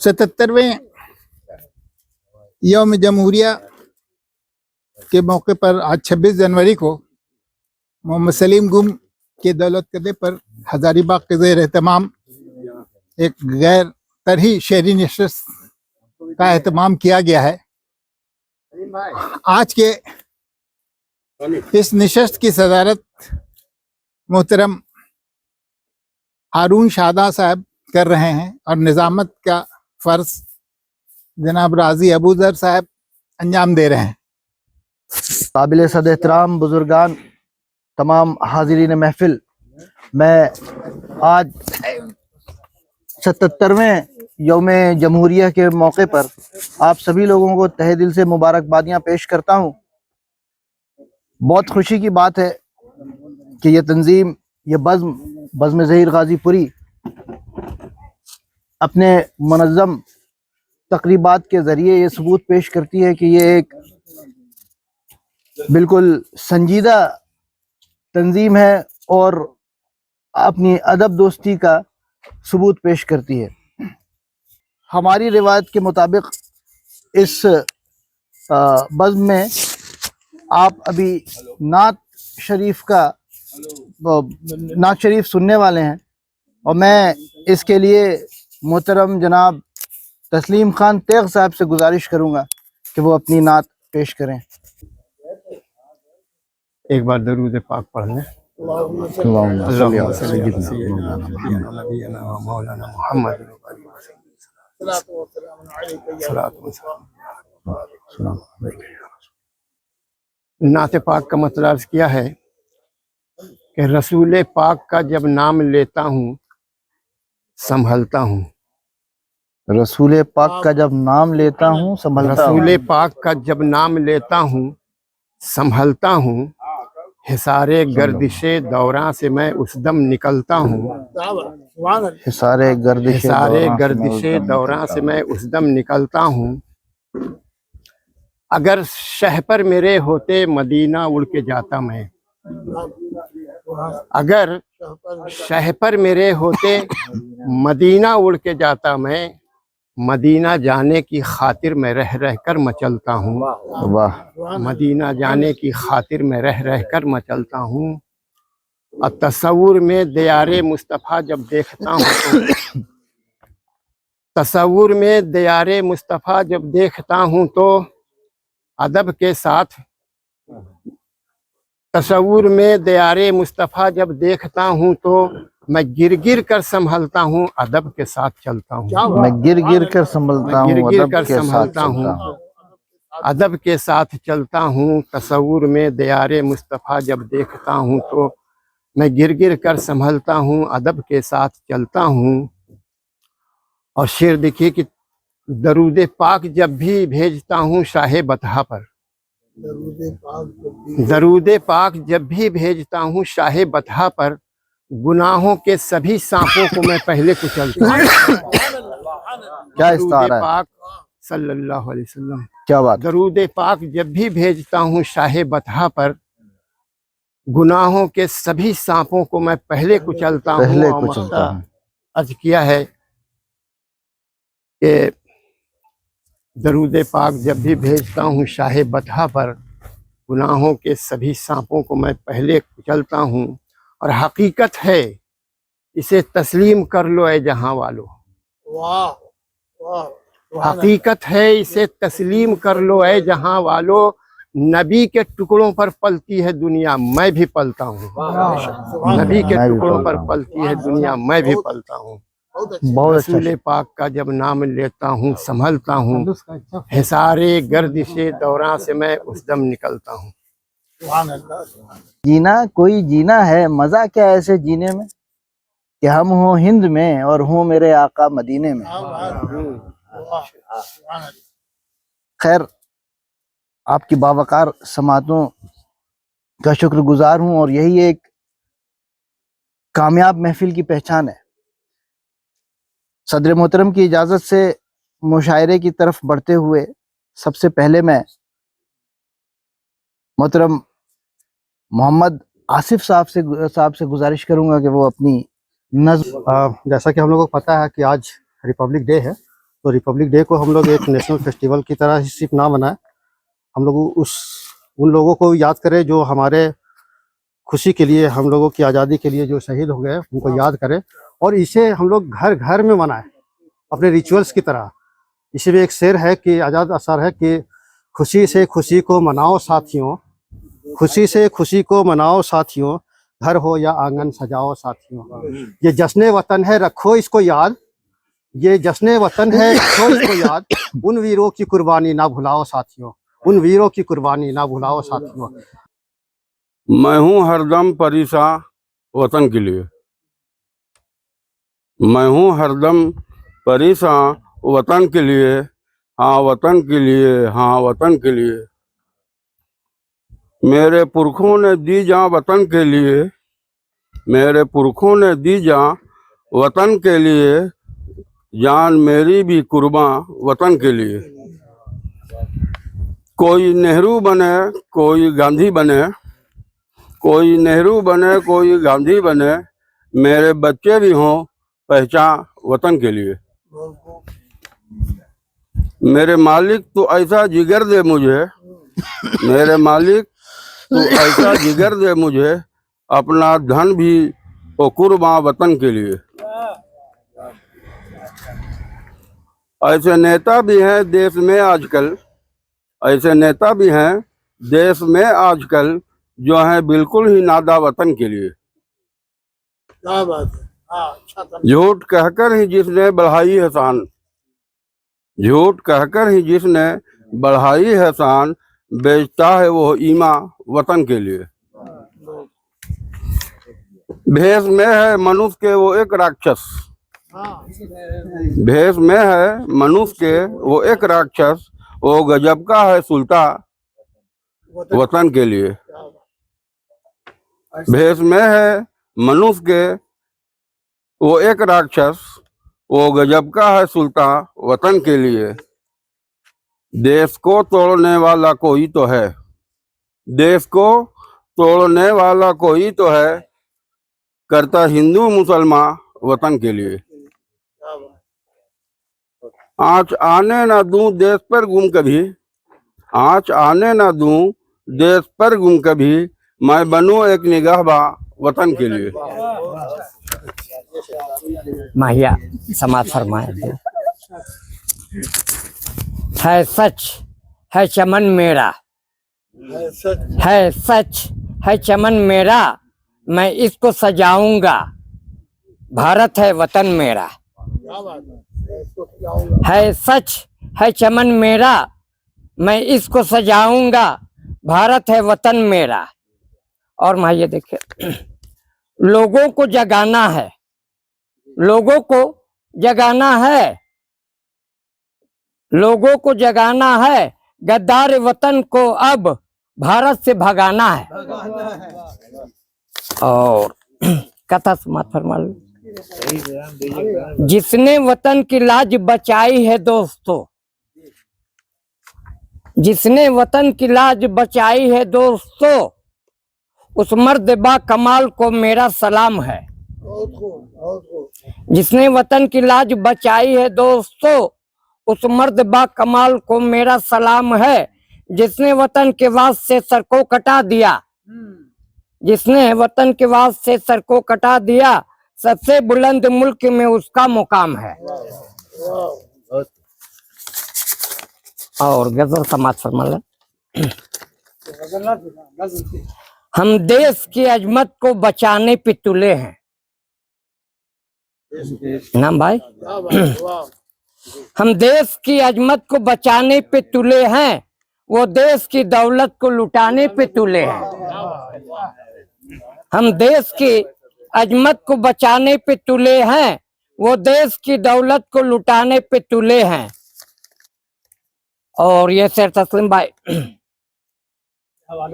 77वें यौम जमहूरिया के मौके पर आज 26 जनवरी को मोहम्मद सलीम गुम के दौलत कदे पर हजारीबाग के ज़ेर एहतमाम एक गैर तरही शहरी नशस्त का एहतमाम किया गया है। आज के इस नशस्त की सदारत मोहतरम हारून शादा साहब कर रहे हैं और निज़ामत का फ़र्ज जनाब राजी अबूजर साहब अंजाम दे रहे हैं। काबिल सद एहतराम बुजुर्गान, तमाम हाजिरीन महफिल, मैं आज 77वें यौम जमहूरिया के मौके पर आप सभी लोगों को तहे दिल से मुबारकबादियाँ पेश करता हूँ। बहुत खुशी की बात है कि ये तंजीम, ये बज़्म ज़हीर गाज़ीपुरी अपने मुनज़्ज़म तक़रीबात के ज़रिए ये सबूत पेश करती है कि ये एक बिल्कुल संजीदा तंजीम है और अपनी अदब दोस्ती का सबूत पेश करती है। हमारी रिवायत के मुताबिक इस बज़्म में आप अभी नात शरीफ सुनने वाले हैं और मैं इसके लिए मोहतरम जनाब तस्लीम खान तेग साहब से गुजारिश करूँगा कि वो अपनी नात पेश करें। एक बार दरूद पाक पढ़ लें। नात पाक का मतलब अर्ज किया है कि रसूल पाक का जब नाम लेता हूँ संभलता हूँ। रसूल पाक का जब नाम लेता हूँ संभलता हूँ। रसूल पाक का जब नाम लेता हूँ संभलता हूँ। हिसारे गर्दिशे दौरां से मैं उस दम निकलता हूँ। हिसारे गर्दिशे दौरां से मैं उस दम निकलता हूँ। अगर शह पर मेरे होते मदीना उड़ के जाता मैं। अगर शह पर मेरे होते मदीना उड़ के जाता मैं। मदीना जाने की खातिर मैं रह रह कर मचलता हूँ। वाह। मदीना जाने की खातिर मैं रह रह कर मचलता हूँ। और तस्वुर में दियारे मुस्तफ़ा जब देखता हूँ तो तस्वुर में दियारे मुस्तफ़ा जब देखता हूँ तो अदब के साथ तस्वुर में दियारे मुस्तफ़ा जब देखता हूँ तो मैं गिर गिर कर संभलता हूँ। अदब के साथ चलता हूँ। मैं गिर गिर कर संभलता हूँ। गिर कर संभलता हूँ। अदब के साथ चलता हूँ। तस्वुर में दियारे मुस्तफ़ा जब देखता हूँ तो मैं गिर गिर कर संभलता हूँ। अदब के साथ चलता हूँ। और शेर देखिए कि दरूद पाक जब भी भेजता हूँ शाहे बतहा पर। दरूद पाक जब भी भेजता हूँ शाहे बतहा पर। गुनाहों के सभी सांपों को मैं पहले कुचलता हूँ। क्या इस्तारा है? पाक सल्लल्लाहु अलैहि वसल्लम। क्या बात। दरूद पाक जब भी भेजता हूँ शाहे बतहा पर। गुनाहों के सभी सांपों को मैं पहले कुचलता हूँ। अर्ज किया है कि दरूद पाक जब भी भेजता हूँ शाहे बतहा पर। गुनाहों के सभी सांपों को मैं पहले कुचलता हूँ। और हकीकत है इसे तस्लीम कर लो ए जहां वालों। हकीकत है इसे तस्लीम कर लो ए जहां वालों। नबी के टुकड़ों पर पलती है दुनिया, मैं भी पलता हूँ। नबी के टुकड़ों पर पलती है दुनिया, मैं भी पलता हूँ। रसूल पाक का जब नाम लेता हूँ संभलता हूँ। हिसारे गर्दिशे दौरां से मैं उस दम निकलता हूँ। जीना कोई जीना है, मजा क्या ऐसे जीने में कि हम हों हिंद में और हों मेरे आका मदीने में। खैर, आपकी बावकार समातों का शुक्रगुजार हूँ और यही एक कामयाब महफिल की पहचान है। सदर मोहतरम की इजाज़त से मुशायरे की तरफ बढ़ते हुए सबसे पहले मैं मोहतरम मोहम्मद आसिफ साहब से गुजारिश करूंगा कि वो अपनी नज़्म। जैसा कि हम लोगों को पता है कि आज रिपब्लिक डे है तो रिपब्लिक डे को हम लोग एक नेशनल फेस्टिवल की तरह ही सिर्फ ना बनाए, हम लोग उन लोगों को याद करें जो हमारे खुशी के लिए, हम लोगों की आज़ादी के लिए जो शहीद हो गए, उनको याद करें और इसे हम लोग घर घर में मनाएं अपने रिचुअल्स की तरह। इसी में एक शेर है कि आज़ाद असर है कि खुशी से खुशी को मनाओ साथियों, खुशी से खुशी को मनाओ साथियों, घर हो या आंगन सजाओ साथियों। ये जश्न वतन है रखो इसको याद, ये जश्न वतन है रखो इसको याद, उन वीरों की कुर्बानी ना भुलाओ साथियों, उन वीरों की कुर्बानी ना भुलाओ साथियों। मैं हूँ हरदम परेशान वतन के लिए, मैं हूँ हरदम परेशान वतन के लिए, हाँ वतन के लिए, हाँ वतन के लिए। मेरे पुरखों ने दी जान वतन के लिए, मेरे पुरखों ने दी जान वतन के लिए, जान मेरी भी कुर्बान वतन के लिए। कोई नेहरू बने कोई गांधी बने, कोई नेहरू बने कोई गांधी बने, मेरे बच्चे भी हों पहचान वतन के लिए। मेरे मालिक तू ऐसा जिगर दे मुझे, मेरे मालिक तू ऐसा जिगर दे मुझे, अपना धन भी ओ कुर्बान वतन के लिए। ऐसे नेता भी हैं देश में आजकल, ऐसे नेता भी हैं देश में आजकल, जो हैं बिल्कुल ही नादा वतन के लिए। क्या बात है, हाँ, अच्छा था। झूठ कहकर ही जिसने बढ़ाई है शान, झूठ कहकर ही जिसने बढ़ाई है शान, बेचता है वो ईमा वतन के लिए। भेष में है मनुष्य के वो एक राक्षस, भेष में है मनुष्य के वो एक राक्षस, वो गजब का है सुल्तान वतन के लिए। भेष में है मनुष्य के वो एक राक्षस, वो गजब का है सुल्तान वतन के लिए। देश को तोड़ने वाला कोई तो है, देश को तोड़ने वाला कोई तो है, करता हिंदू मुसलमान वतन के लिए। आँच आने ना दूं देश पर गुम कभी, आँच आने ना दूं देश पर गुम कभी, मैं बनूं एक निगाहबा वतन के लिए। माहिया समाज फरमाए। है सच है चमन मेरा, है सच है चमन मेरा, मैं इसको सजाऊंगा, भारत है वतन मेरा। है सच है चमन मेरा, मैं इसको सजाऊंगा, भारत है वतन मेरा। और माहिया देखिए, लोगों को जगाना है, लोगों को जगाना है, लोगों को जगाना है, गद्दार वतन को अब भारत से भगाना है। और कथा समाप्त फरमा लो। जिसने वतन की लाज बचाई है दोस्तों, जिसने वतन की लाज बचाई है दोस्तों, उस मर्द बा कमाल को मेरा सलाम है। जिसने वतन की लाज बचाई है दोस्तों, उस मर्द बा कमाल को मेरा सलाम है। जिसने वतन के वास्ते सर को कटा दिया, जिसने वतन के वास्ते सर को कटा दिया, सबसे बुलंद मुल्क में उसका मुकाम है। और गजल समाज फरमाला। हम देश की अजमत को बचाने पे तुले हैं। नाम भाई, हम देश की अजमत को बचाने पे तुले हैं, वो देश की दौलत को लुटाने पे तुले हैं। हम देश की अजमत को बचाने पे तुले हैं, वो देश की दौलत को लुटाने पे तुले हैं। और ये शेर तस्लीम भाई,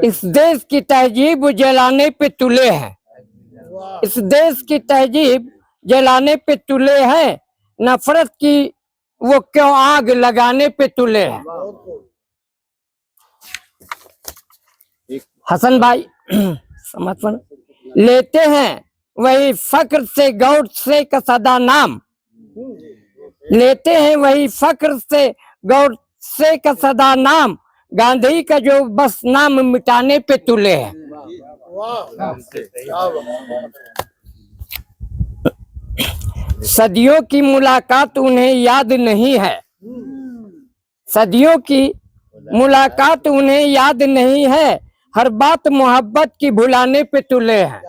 इस देश की तहजीब जलाने पे तुले हैं, इस देश की तहजीब जलाने पे तुले हैं, नफरत की वो क्यों आग लगाने पे तुले हैं। हसन भाई समझ लेते हैं वही फक्र से गौर से का सदा नाम, लेते हैं वही फक्र से गौर से का सदा नाम, गांधी का जो बस नाम मिटाने पे तुले हैं। सदियों की मुलाकात उन्हें याद नहीं है, सदियों की मुलाकात उन्हें याद नहीं है, हर बात मोहब्बत की भुलाने पे तुले हैं।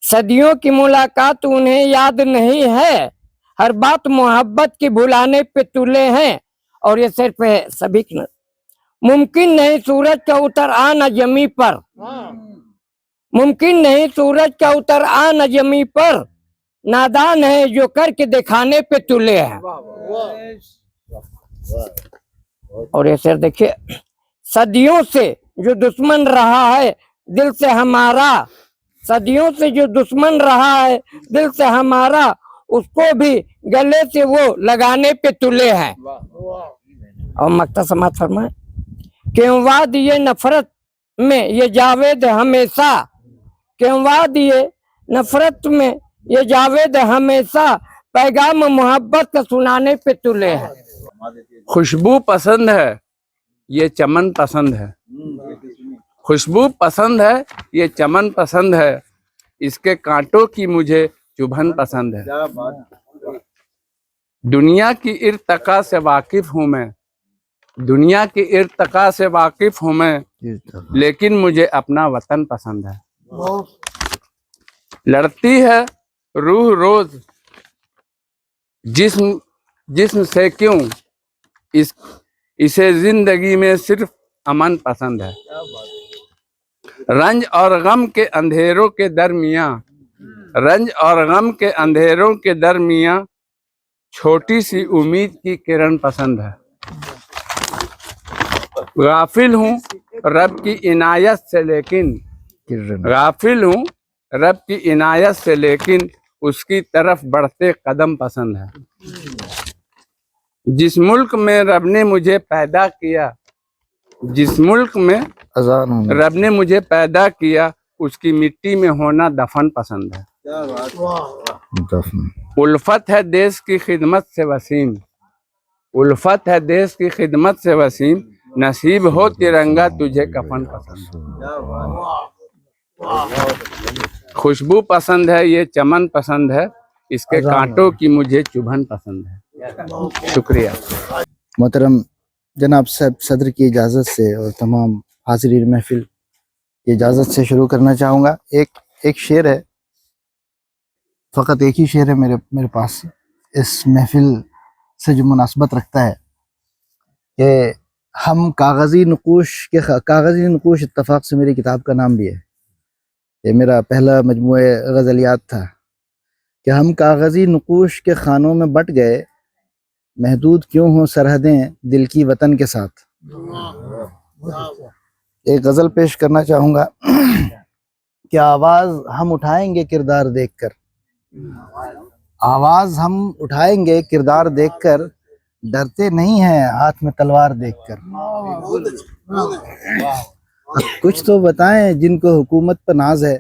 सदियों की मुलाकात उन्हें याद नहीं है, हर बात मोहब्बत की भुलाने पे तुले हैं। और ये सिर्फ है सभी की मुमकिन नहीं सूरज का उतर आना जमी पर, मुमकिन नहीं सूरज का उतर आना जमी पर, नादान है जो करके दिखाने पे तुले हैं। और ये सिर देखिए, सदियों से जो दुश्मन रहा है दिल से हमारा, सदियों से जो दुश्मन रहा है दिल से हमारा, उसको भी गले से वो लगाने पे तुले हैं। और मक्ता समाज फरमाए, क्यों वाद ये नफरत में ये जावेद हमेशा, क्यों वाद ये नफरत में ये जावेद हमेशा, पैगाम मोहब्बत का सुनाने पे तुले हैं। खुशबू पसंद है ये चमन पसंद है, खुशबू पसंद है ये चमन पसंद है, इसके कांटों की मुझे चुभन पसंद है। दुनिया की इर्तका से वाकिफ हूँ मैं, दुनिया की इर्तका से वाकिफ हूँ मैं, लेकिन मुझे अपना वतन पसंद है। लड़ती है रूह रोज जिस्म जिस्म से क्यों, इसे जिंदगी में सिर्फ अमन पसंद है। रंज और गम के अंधेरों के दरमियां, रंज और गम के अंधेरों के दरमियां, छोटी सी उम्मीद की किरण पसंद है। गाफिल हूँ रब की इनायत से लेकिन, गाफिल हूँ रब की इनायत से लेकिन, उसकी तरफ बढ़ते कदम पसंद है। जिस मुल्क में रब ने मुझे पैदा किया, जिस मुल्क में रब ने मुझे पैदा किया, उसकी मिट्टी में होना दफन पसंद है। उल्फत है देश की खिदमत से वसीम, उल्फत है देश की खिदमत से वसीम, नसीब हो तिरंगा तुझे कफन पसंद है। खुशबू पसंद है ये चमन पसंद है, इसके कांटों की मुझे चुभन पसंद है। शुक्रिया। मोहतरम जनाब साहब सदर की इजाज़त से और तमाम हाज़रीन महफिल की इजाज़त से शुरू करना चाहूँगा। एक शेर है, फ़कत एक ही शेर है मेरे पास इस महफिल से जो मुनासबत रखता है कि हम कागज़ी नकूश इत्तफ़ाक़ से मेरी किताब का नाम भी है। ये मेरा पहला मजमूए गज़लियात था कि हम कागज़ी नकूश के खानों में बट गए, महदूद क्यों हो सरहदें दिल की वतन के साथ। एक गज़ल पेश करना चाहूँगा कि आवाज़ हम उठाएंगे किरदार देखकर, आवाज़ हम उठाएंगे किरदार देखकर, डरते नहीं हैं हाथ में तलवार देखकर। कुछ तो बताएं जिनको हुकूमत पर नाज है,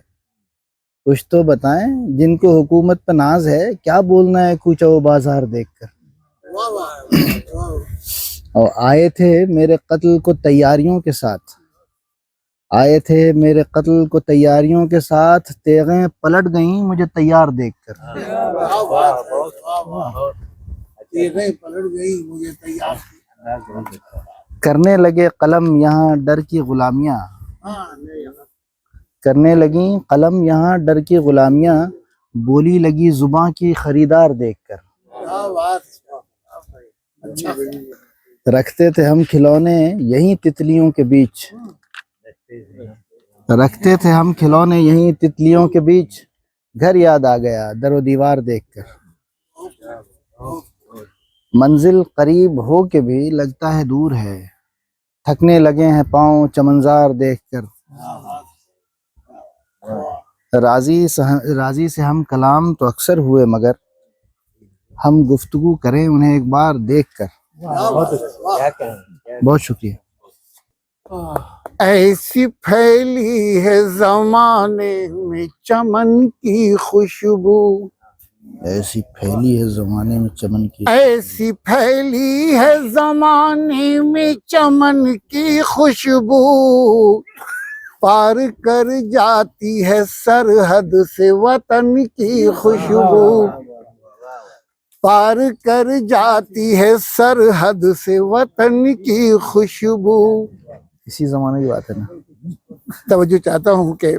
कुछ तो बताएं जिनको हुकूमत पर नाज है, क्या बोलना है कूचा वो बाजार देखकर। और आए थे मेरे कत्ल को तैयारियों के साथ, आए थे मेरे कत्ल को तैयारियों के साथ, तेगें पलट गईं मुझे तैयार देखकर। तेगें पलट गईं मुझे तैयार, करने लगे कलम यहाँ डर की गुलामियाँ, करने लगी कलम यहाँ डर की गुलामियाँ, बोली लगी जुबां की खरीदार देखकर। रखते थे हम खिलौने यहीं तितलियों के बीच, रखते थे हम खिलौने यहीं तितलियों के बीच, घर याद आ गया दरो दीवार देखकर। मंजिल करीब हो के भी लगता है दूर है, थकने लगे हैं पाँव चमनजार देखकर। राजी से हम कलाम तो अक्सर हुए, मगर हम गुफ्तगू करें उन्हें एक बार देखकर। बहुत शुक्रिया। ऐसी फैली है जमाने में चमन की खुशबू, ऐसी फैली है जमाने में चमन की, ऐसी फैली है जमाने में चमन की खुशबू, पार कर जाती है सरहद से वतन की खुशबू, पार कर जाती है सरहद से वतन की खुशबू। इसी जमाने की बात है ना। तवज्जो चाहता हूँ कि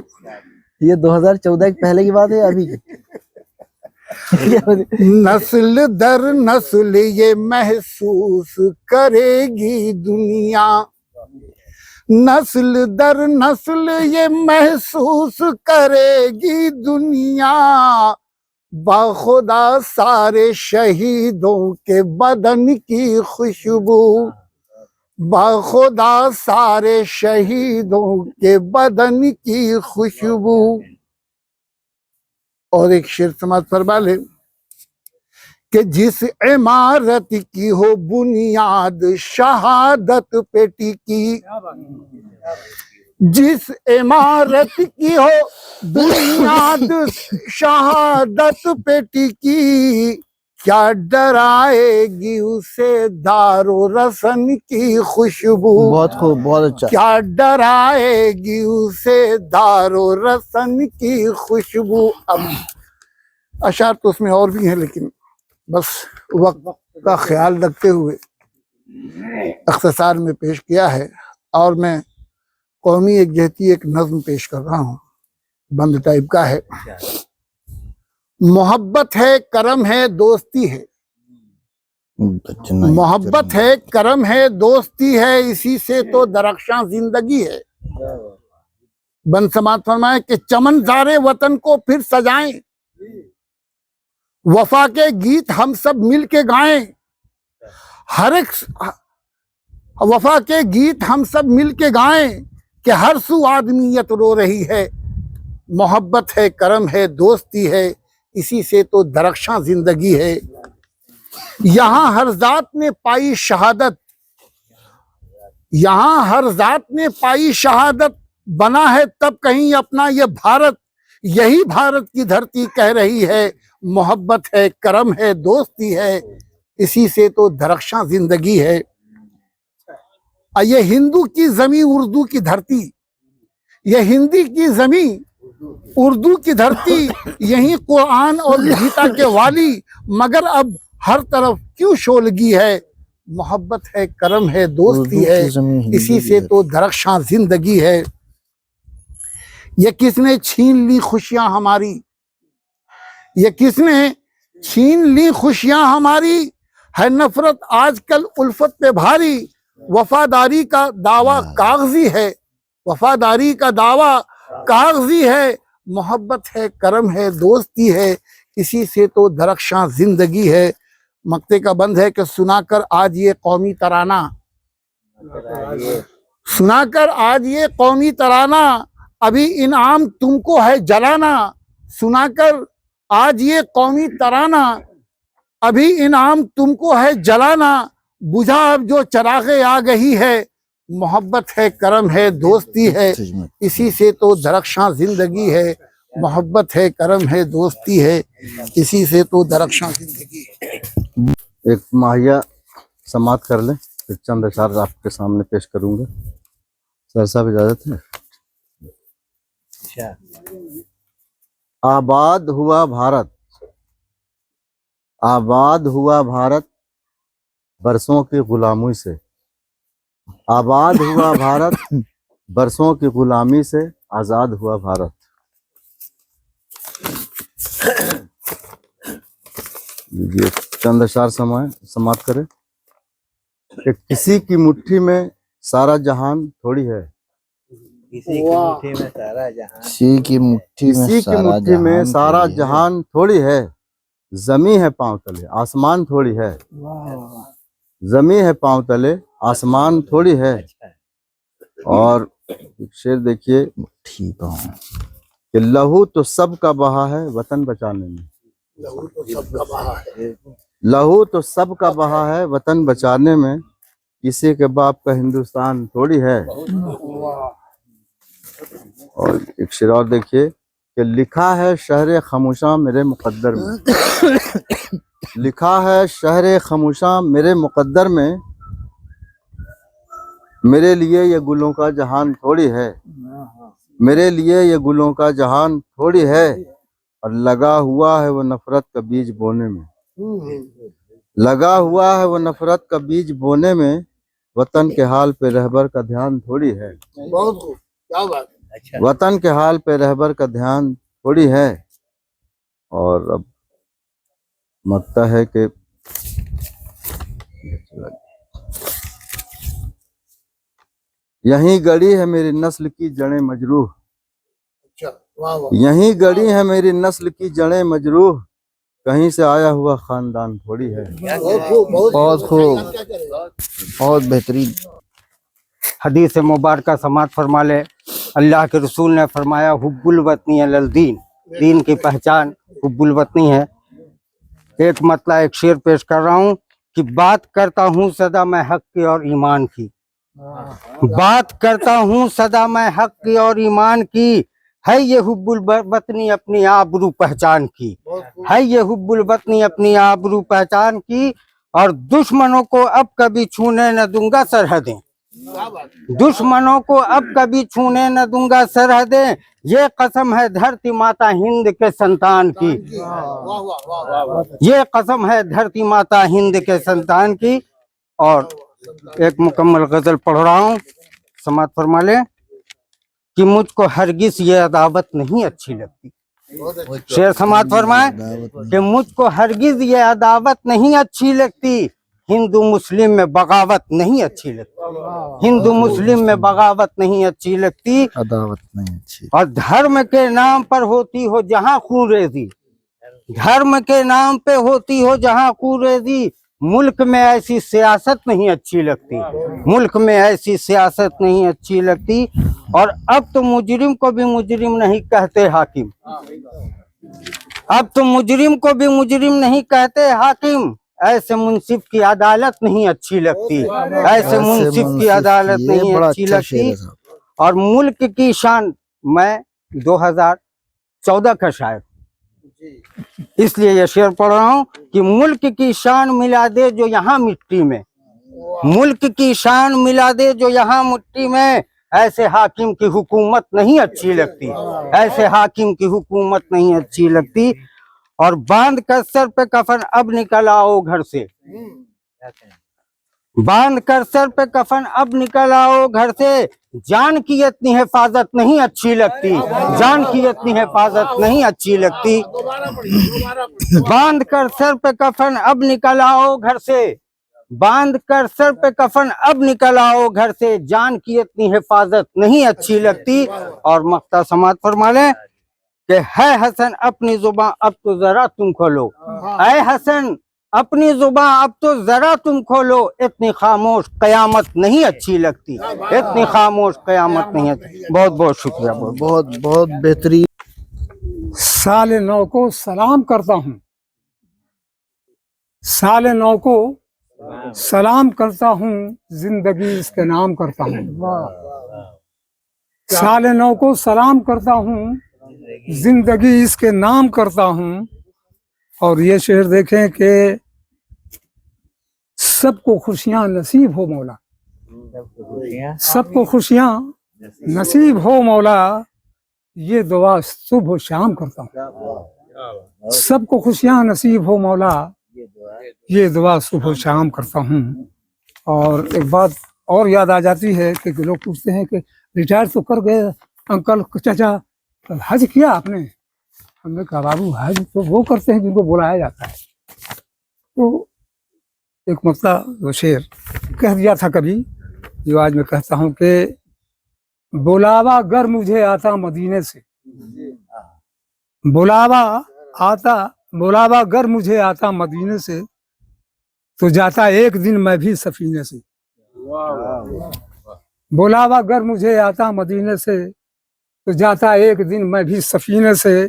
ये 2014 के पहले की बात है अभी की? नस्ल दर नस्ल ये महसूस करेगी दुनिया, नस्ल दर नस्ल ये महसूस करेगी दुनिया, बाखुदा सारे शहीदों के बदन की खुशबू, बाखुदा सारे शहीदों के बदन की खुशबू। और एक शेर समाज फरमा ले कि जिस इमारत की हो बुनियाद शहादत पे टिकी, जिस इमारत की हो बुनियाद शहादत पे टिकी, क्या डराएगी उसे दारो रसन की खुशबू। बहुत खूब, बहुत अच्छा। क्या डराएगी उसे दारो रसन की खुशबू। अब अशार तो उसमें और भी हैं, लेकिन बस वक्त का ख्याल रखते हुए अख्तसार में पेश किया है। और मैं कौमी एकजहती एक नज्म पेश कर रहा हूँ, बंद टाइप का है। मोहब्बत है, करम है, दोस्ती है, मोहब्बत है, करम है, दोस्ती है, इसी से तो दरख्शां जिंदगी है। बंद समात फरमाए कि चमन ज़ारे वतन को फिर सजाएं, वफा के गीत हम सब मिल के गाएं, हर एक वफा के गीत हम सब मिल के गाएं कि हर सू आदमियत रो रही है। मोहब्बत है, करम है, दोस्ती है, इसी से तो दरख्शां जिंदगी है। यहाँ हर जात ने पाई शहादत, यहाँ हर जात ने पाई शहादत, बना है तब कहीं अपना ये भारत, यही भारत की धरती कह रही है। मोहब्बत है, करम है, दोस्ती है, इसी से तो दरख्शां जिंदगी है। ये हिंदू की जमी उर्दू की धरती, ये हिंदी की जमी उर्दू की धरती, यही कुरान और गीता के वाली, मगर अब हर तरफ क्यों शोलगी है। मोहब्बत है, करम है, दोस्ती है, इसी से तो दरख्शां जिंदगी है। ये किसने छीन ली खुशियां हमारी, ये किसने छीन ली खुशियां हमारी, है नफरत आजकल उल्फत पे भारी। वफादारी का दावा कागजी है, वफादारी का दावा कागजी है। मोहब्बत है, करम है, दोस्ती है, इसी से तो दरख्शां जिंदगी है। मक्ते का बंद है कि सुनाकर आज ये कौमी तराना, सुनाकर आज ये कौमी तराना, अभी इनाम तुमको है जलाना। सुनाकर आज ये कौमी तराना, अभी इनाम तुमको है जलाना, बुझा अब जो चरागे आ गई है। मोहब्बत है, करम है, दोस्ती है, इसी से तो दरख्शां जिंदगी है। मोहब्बत है, करम है, दोस्ती है, इसी से तो दरख्शां जिंदगी है। एक माहिया समाप्त कर लें, फिर चंद अशार आपके सामने पेश करूंगा। सर साहब इजाजत है। आबाद हुआ भारत, आबाद हुआ भारत बरसों की गुलामी से, आबाद हुआ भारत बरसों की गुलामी से, आजाद हुआ भारत। लीजिए चंद अशार समाप्त करें। कि किसी की मुट्ठी में सारा जहान थोड़ी है, किसी की मुट्ठी में सारा जहान, किसी की मुट्ठी में सारा जहान थोड़ी है। जमी है पांव तले, आसमान थोड़ी है, जमी है पांव तले, आसमान थोड़ी है। और शेर देखिए कि लहू तो सबका बहा है वतन बचाने में, लहू तो सबका बहा है वतन बचाने में, किसी के बाप का हिंदुस्तान थोड़ी है। और एक शेर और देखिए कि लिखा है शहर खामोशा मेरे मुकद्दर में, लिखा है शहर खामोशा मेरे मुकद्दर में, मेरे लिए ये गुलों का जहान थोड़ी है, मेरे लिए ये गुलों का जहान थोड़ी है, और लगा हुआ है वो नफरत का बीज बोने में, लगा हुआ है वो नफरत का बीज बोने में, वतन के हाल पे रहबर का ध्यान थोड़ी है, क्या बात। वतन के हाल पे रहबर का ध्यान थोड़ी है। और अब मकता है कि यहीं गड़ी है मेरी नस्ल की जड़ें मजरूह, यहीं गड़ी है मेरी नस्ल की जड़ें मजरूह, कहीं से आया हुआ खानदान थोड़ी है। बहुत खूब, बहुत बेहतरीन। हदीस मुबारक समात फरमा ले, अल्लाह के रसूल ने फरमाया हुब्बुल वतनी अलल दीन, दीन की पहचान हुब्बुल वतनी है। एक मतलब एक शेर पेश कर रहा हूँ कि बात करता हूँ सदा मैं हक की और ईमान की, बात करता हूँ सदा मैं हक की और ईमान की, है ये हुब्बुल वतनी अपनी आबरू पहचान की, है ये हुब्बुल वतनी अपनी आबरू पहचान की, और दुश्मनों को अब कभी छूने न दूंगा सरहदें, दुश्मनों को अब कभी छूने न दूंगा सरहदें, ये कसम है धरती माता हिंद के संतान की, ये कसम है धरती माता हिंद के संतान की। और एक मुकम्मल गजल पढ़ रहा हूँ, समात फरमा ले कि मुझको हरगिज ये अदावत नहीं अच्छी लगती, शेर समात फरमाए कि मुझको हरगिज ये अदावत नहीं अच्छी लगती, हिंदू मुस्लिम में बगावत नहीं अच्छी लगती, हिंदू मुस्लिम में बगावत नहीं अच्छी लगती, अदावत नहीं अच्छी। और धर्म के नाम पर होती हो जहाँ खूनरेजी, धर्म के नाम पे होती हो जहाँ खूनरेजी, मुल्क में ऐसी सियासत नहीं अच्छी लगती, मुल्क में ऐसी सियासत नहीं अच्छी लगती। और अब तो मुजरिम को भी मुजरिम नहीं कहते हाकिम, अब तो मुजरिम को भी मुजरिम नहीं कहते हाकिम, ऐसे मुंसिफ की अदालत नहीं अच्छी लगती, ऐसे मुंसिफ की अदालत नहीं अच्छी लगती। और मुल्क की शान, मैं 2014 का शायर, इसलिए ये शेर पढ़ रहा हूँ कि मुल्क की शान मिला दे जो यहाँ मिट्टी में, मुल्क की शान मिला दे जो यहाँ मिट्टी में, ऐसे हाकिम की हुकूमत नहीं अच्छी लगती, ऐसे हाकिम की हुकूमत नहीं अच्छी लगती। और बांध कर सर पे कफन अब निकल आओ घर से, बांध कर सर पे कफन अब निकल आओ घर से, जान की इतनी हिफाजत नहीं अच्छी लगती, जान की इतनी हिफाजत नहीं अच्छी लगती। बांध कर सर पे कफन अब निकल आओ घर से, बांध कर सर पे कफन अब निकल आओ घर से, जान की इतनी हिफाजत नहीं अच्छी लगती। और मक्ता समात फरमा ले कि है हसन अपनी जुबान अब तो जरा तुम खोलो, ऐ हसन अपनी जुबान अब तो जरा तुम खोलो, इतनी खामोश कयामत नहीं अच्छी लगती, इतनी खामोश कयामत नहीं अच्छी। बहुत बहुत शुक्रिया, बहुत बहुत बेहतरीन। साल नौ को सलाम करता हूँ, साल नौ को सलाम करता हूँ, जिंदगी इसके नाम करता हूँ, साल नौ को सलाम करता हूँ, जिंदगी इसके नाम करता हूँ। और ये शेर देखें कि सबको खुशियाँ नसीब हो मौला, सबको खुशियाँ नसीब हो मौला, ये दुआ सुबह शाम करता हूँ, सबको खुशियाँ नसीब हो मौला, ये दुआ सुबह शाम करता हूँ। और एक बात और याद आ जाती है कि लोग पूछते हैं कि रिटायर तो कर गए अंकल चाचा, हज किया आपने? हमने कहा बाबू हज तो वो करते हैं जिनको बुलाया जाता है। तो एक मसला वो शेर कह दिया था कभी, जो आज मैं कहता हूँ कि बुलावा अगर मुझे आता मदीने से, बुलावा अगर मुझे आता मदीने से, तो जाता एक दिन मैं भी सफीने से, बुलावा अगर मुझे आता मदीने से, तो जाता एक दिन मैं भी सफीने से।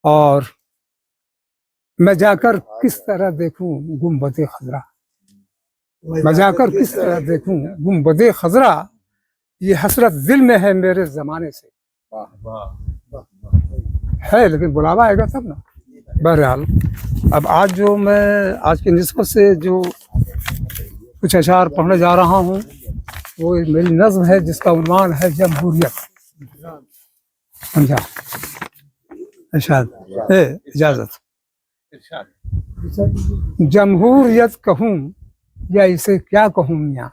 और मैं जाकर किस तरह देखूं गुंबदे खजरा, मैं जाकर किस तरह देखूं गुंबदे खजरा, ये हसरत दिल में है मेरे जमाने से। है, लेकिन बुलावा आएगा तब ना। बहरहाल अब आज जो मैं आज की निस्बत से जो कुछ अशार पढ़ने जा रहा हूँ वो मेरी नज़्म है जिसका उन्वान है जमहूरियत। समझा? इजाजत। जमहूरियत कहूँ या इसे क्या कहूँ मियाँ।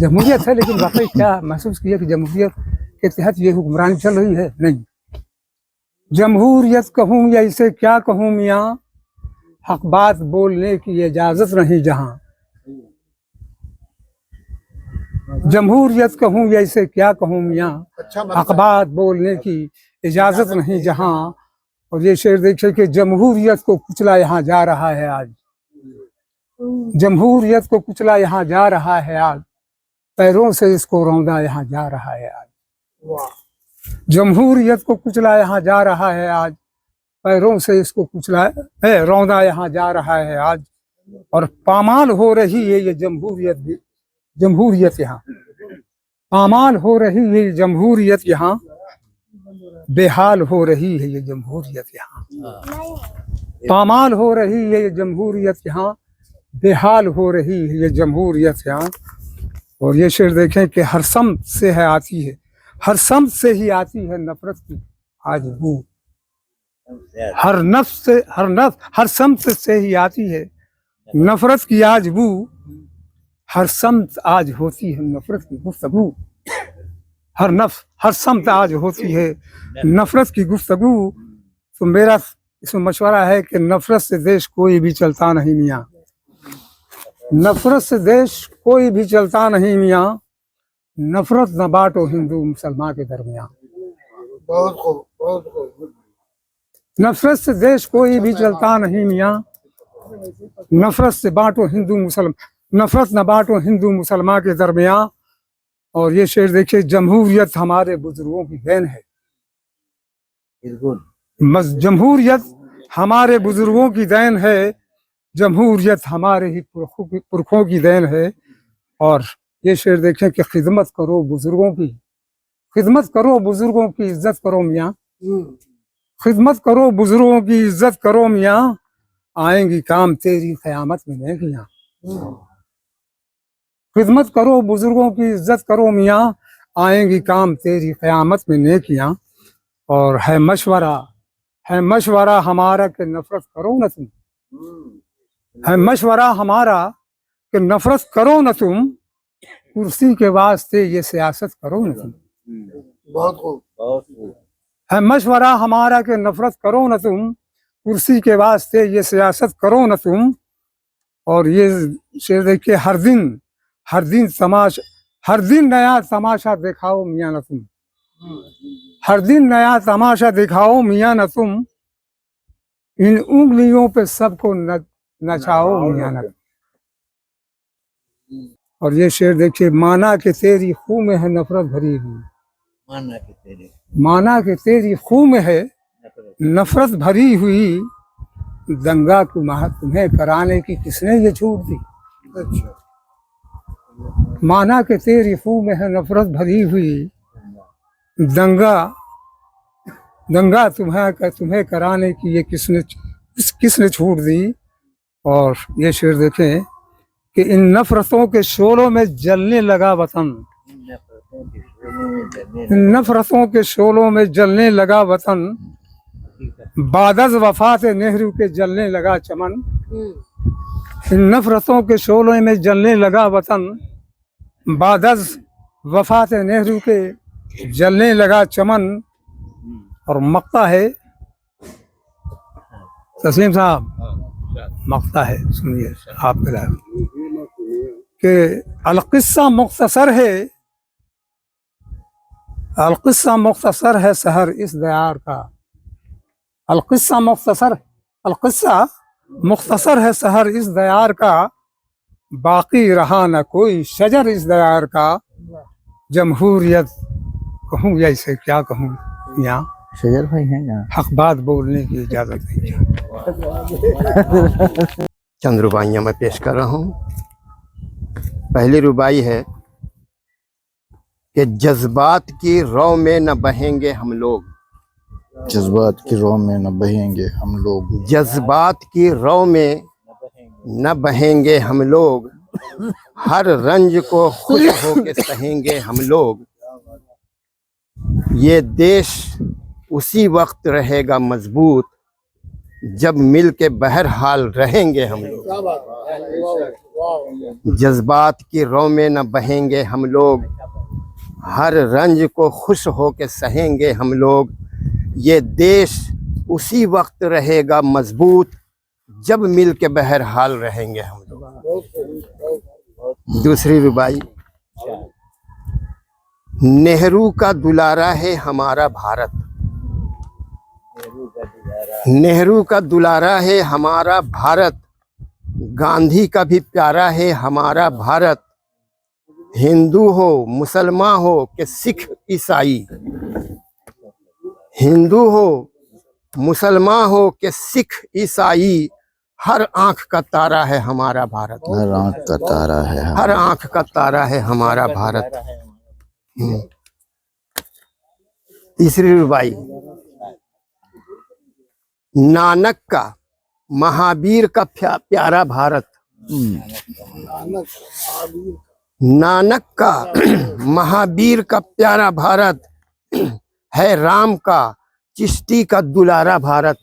जमहूरियत है लेकिन वाकई क्या महसूस किया कि जमहूरियत के तहत ये हुक्मरानी चल रही है? नहीं। जमहूरियत कहूँ या इसे क्या कहूँ मियाँ, हक बात बोलने की इजाजत नहीं जहाँ। जमहूरियत कहूँ या इसे क्या कहूँ मियाँ, हक बात बोलने की इजाजत नहीं जहाँ। और ये शेर देखिए कि जमहूरियत को कुचला यहाँ जा रहा है आज। जमहूरियत को कुचला यहाँ जा रहा है आज, पैरों से इसको रौंदा यहाँ जा रहा है आज। जमहूरियत को कुचला यहाँ जा रहा है आज, पैरों से इसको कुचला है रौंदा यहाँ जा रहा है आज। और पामाल हो रही है ये जमहूरियत भी, जमहूरियत यहाँ पामाल हो रही है ये जमहूरियत यहाँ, बेहाल हो रही है ये जमहूरियत यहाँ। पामाल हो रही है ये जमहूरियत यहाँ, बेहाल हो रही है ये जमहूरियत यहाँ। और ये शेर देखें कि हर समत से है आती है, हर समत से ही आती है नफरत की आज बू। हर समत से ही आती है नफरत की आज बू, हर समत आज होती है नफरत की गुफ्तगू। हर समत आज होती है नफरत की गुफ्तगू। तो मेरा इसमें मशवरा है कि नफरत से देश कोई भी चलता नहीं मियाँ, नफरत से देश कोई भी चलता नहीं मियाँ, नफरत न बांटो हिंदू मुसलमान के दरमियान। नफरत से देश कोई भी चलता नहीं मियाँ, नफरत से बांटो हिंदू मुसलमान, नफरत न बांटो हिंदू मुसलमान के दरमियान। और ये शेर देखिए, जमहूरियत हमारे बुजुर्गों की देन है। जमहूरियत हमारे बुजुर्गों की देन है, जमहूरियत हमारे ही पुरखों की देन है। और ये शेर देखें कि खिदमत करो बुजुर्गों की, खिदमत करो बुजुर्गों की इज्जत करो मियाँ, खिदमत करो बुजुर्गों की इज्जत करो मियाँ, आएंगी काम तेरी क़यामत में नेकियां। खिदमत करो बुजुर्गों की इज्जत करो मियाँ, आएंगी काम तेरी क़यामत में नेकियां। और है मशवरा हमारा कि नफरत करो न तुम, है मशवरा हमारा कि नफरत करो न तुम, कुर्सी के वास्ते ये सियासत करो न तुम। बहुत खूब। है मशवरा हमारा कि नफरत करो न तुम, कुर्सी के वास्ते ये सियासत करो न तुम। और ये शेर देखिए, हर दिन नया तमाशा दिखाओ मियाँ न तुम, हर दिन नया तमाशा दिखाओ मियाँ न तुम, इन उंगलियों पे सबको नचाओ मियाँ न तुम। और ये शेर देखिए, माना कि तेरी खूह में है नफरत भरी हुई, माना कि तेरी खूह में है नफरत भरी हुई, दंगा तुम्हें कराने की किसने ये छूट दी। माना कि तेरी खूह में है नफरत भरी हुई, दंगा तुम्हें कराने की ये किसने छूट दी। और ये शेर देखें कि इन नफरतों के शोलों में जलने लगा वतन, नफरतों के शोलों में जलने लगा वतन, बादज वफात नेहरू के जलने लगा चमन। इन नफरतों के शोलों में जलने लगा वतन, बादज वफात नेहरू के जलने लगा चमन। और मक्ता है तस्लीम साहब, मक्ता है, सुनिए आप कि अलकिस्सा मुख्तसर है, अलकिस्सा मुख्तसर है सहर इस दयार का, अलकिस्सा मुख्तसर है सहर इस दयार का, बाकी रहा न कोई शजर इस दयार का। जमहूरियत कहूँ या इसे क्या कहूँ यहाँ, शजर भाई हैं यहाँ, हक बात बोलने की इजाजत नहीं। चंद रुबाइयाँ मैं पेश कर रहा हूँ। पहली रुबाई है कि जज्बात की रौ में न बहेंगे हम लोग, जज्बात की रौ में न बहेंगे हम लोग, जज्बात की रौ में न बहेंगे हम लोग, हर रंज को खुश होके सहेंगे हम लोग। ये देश उसी वक्त रहेगा मजबूत जब मिल के बहरहाल रहेंगे हम लोग। जज्बात की रौ में न बहेंगे हम लोग, हर रंज को खुश होके सहेंगे हम लोग। ये देश उसी वक्त रहेगा मजबूत जब मिल के बहरहाल रहेंगे हम लोग। दूसरी रुबाई। नेहरू का दुलारा है हमारा भारत, नेहरू का दुलारा है हमारा भारत, गांधी का भी प्यारा है हमारा भारत। हिंदू हो मुसलमान हो कि सिख ईसाई, हिंदू हो मुसलमान हो कि सिख ईसाई, हर आंख का तारा है हमारा भारत। हर आंख का तारा है, हर आंख का तारा है हमारा भारत। तीसरी रुबाई। नानक का महावीर का प्यारा भारत, नानक का महावीर का प्यारा भारत है, राम का चिश्ती का दुलारा भारत।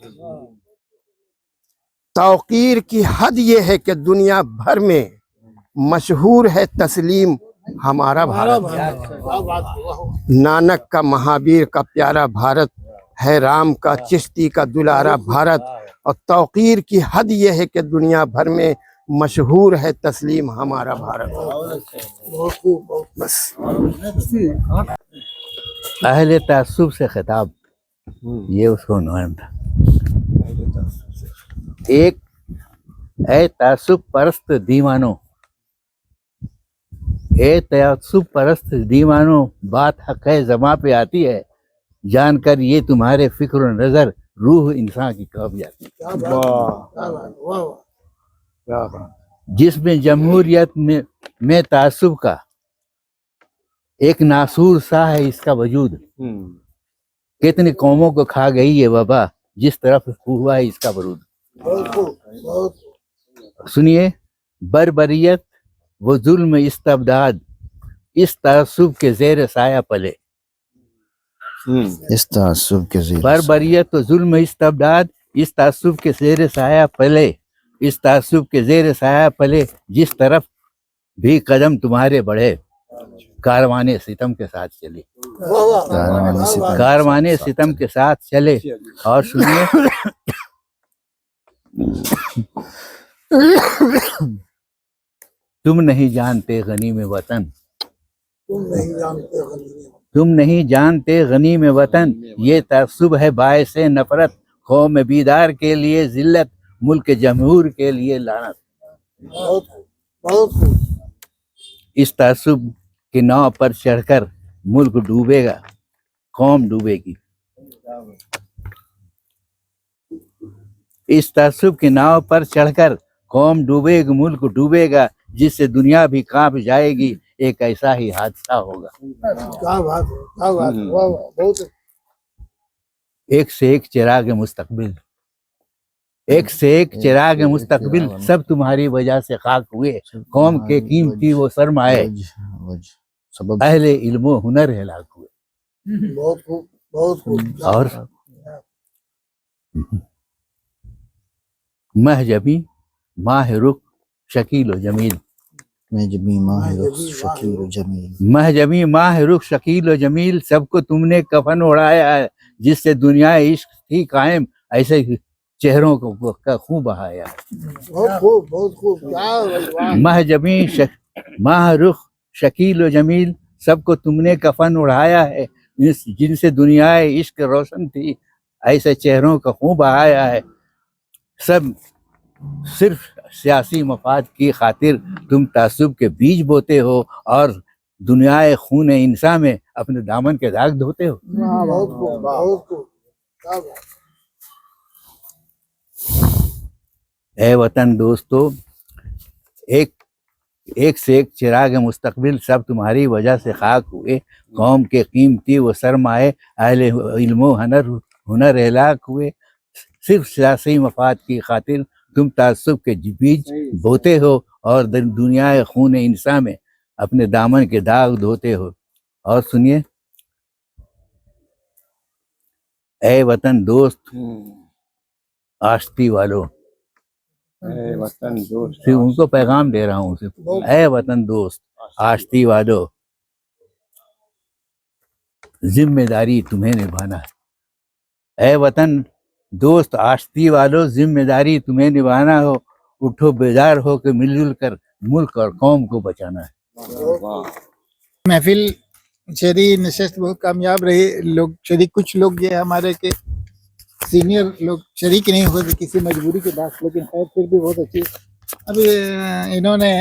तौकीर की हद ये है कि दुनिया भर में मशहूर है तस्लीम हमारा भारत। नानक का महावीर का प्यारा भारत है, राम का चिश्ती का दुलारा भारत। और तौकीर की हद ये है कि दुनिया भर में मशहूर है तस्लीम हमारा भारत। बस। अहले तासुब से खिताब, ये उसको उन्वान था। एक, ए तासुब परस्त दीवानो, ए तासुब परस्त दीवानो, बात हक है ज़बां पे आती है, जानकर ये तुम्हारे फिक्र और नज़र रूह इंसान की कब जाती है। जिसमें जमहूरियत में तासुब का एक नासूर सा है इसका वजूद, कितनी कौमों को खा गई ये वबा, जिस तरफ हुआ है इसका बरूद। सुनिए, बरबरियत वो जुल्म इस्तबदाद, इस तासुब के ज़ेर साया पले। इस तासुब के ज़ेर, बरबरियत तो जुल्म इस्तबदाद, इस तासुब के ज़ेर साया पले, इस तासुब के ज़ेर साया पले, जिस तरफ भी कदम तुम्हारे बढ़े, कारवाने सितम के साथ चले, कारवाने सितम के साथ चले। और सुनिए, तुम नहीं जानते गनी में वतन, तुम नहीं जानते गनी में वतन, ये तासुब है बायसे नफरत, कौम बीदार के लिए जिल्लत, मुल्क जमहूर के लिए लानत। इस तासुब के नाव पर चढ़कर मुल्क डूबेगा, कौम डूबेगी। इस तासुब के नाव पर चढ़कर कौम डूबेगी, मुल्क डूबेगा, जिससे दुनिया भी कांप जाएगी, एक ऐसा ही हादसा होगा। एक से एक चिराग मुस्तकबिल, एक से एक चिराग मुस्तकबिल, सब तुम्हारी वजह से खाक हुए, कौम के कीमती वो सरमाए, अहले इल्मो हुनर हलाक हुए। और महजबी माह रुख शकील व जमील, महजबी माह रुख शकील व जमील, महजबी माह रुख शकील व जमील, सबको तुमने कफन उड़ाया है, जिससे दुनिया इश्क थी कायम, ऐसे चेहरों को का खूब बहाया। महजबी माह रुख शकील व जमील, सबको तुमने कफन उड़ाया है, जिनसे दुनिया इश्क रोशन थी, ऐसे चेहरों का खूब बहाया है। सब सिर्फ सियासी मफाद की खातिर तुम तासुब के बीज बोते हो और दुनियाए खून इंसान में अपने दामन के दाग धोते हो। ए वतन दोस्तों, एक से एक चिराग मुस्तकबिल, सब तुम्हारी वजह से खाक हुए, कौम के कीमती वो सरमाए, अहले इल्मो हुनर हलाक हुए। सिर्फ सियासी मफाद की खातिर तुम तासुब के बीज बोते हो और दुनिया खून इंसान में अपने दामन के दाग धोते हो। और सुनिए, ए वतन दोस्त आश्ती वालों, वतन दोस्त सिर्फ उनको पैगाम दे रहा हूँ सिर्फ, ए वतन दोस्त आश्ती वालों, जिम्मेदारी तुम्हें निभाना है। ए वतन दोस्त आश्ती वालों, जिम्मेदारी तुम्हें निभाना हो। उठो बेदार हो के मिलजुल कर मुल्क और कौम को बचाना है। महफिल शहरी नशस्त बहुत कामयाब रही। लोग शरीक, कुछ लोग ये हमारे के सीनियर लोग शरीक नहीं हुए किसी मजबूरी के बाद, लेकिन खैर फिर भी बहुत अच्छी। अभी इन्होंने